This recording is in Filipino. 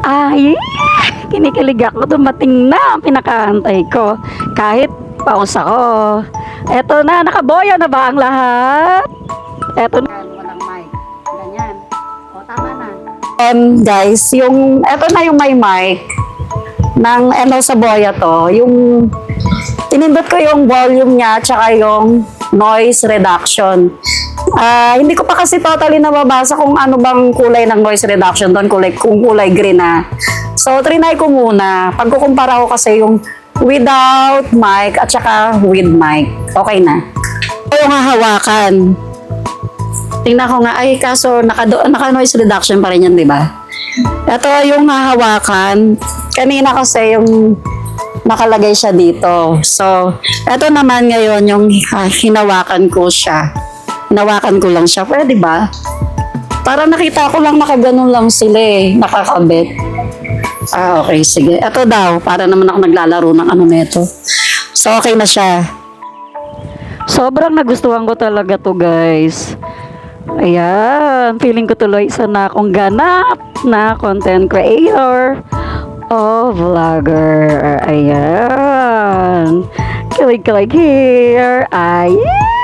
Ay, kinikilig ako. Dumating na ang pinakaantay ko. Kahit paus ako. Eto na, nakaboya na ba ang lahat? Eto na. Walang mic. Ganyan. O, tama na. Guys, eto na yung may mic ng sa boya to. Yung, tinindot ko yung volume niya, tsaka yung noise reduction. Hindi ko pa kasi totally nababasa kung ano bang kulay ng noise reduction doon, kung kulay green na. So, trinay ko muna. Pagkukumpara ko kasi yung without mic at saka with mic. Okay na. Ito yung hahawakan. Tingnan ko nga, ay kaso naka-noise reduction pa rin yan, di ba? Ito yung hahawakan. Kanina kasi yung nakalagay siya dito. So, ito naman ngayon yung hinawakan ko siya. Hinawakan ko lang siya. Pwede ba? Para nakita ko lang nakaganon lang sila eh. Nakakabit. Okay. Sige. Ito daw. Para naman ako naglalaro ng ano neto. So, okay na siya. Sobrang nagustuhan ko talaga to guys. Ayan. Feeling ko tuloy isa na akong ganap na content creator o vlogger. Ayan. Kilig-kilig here. Ayan.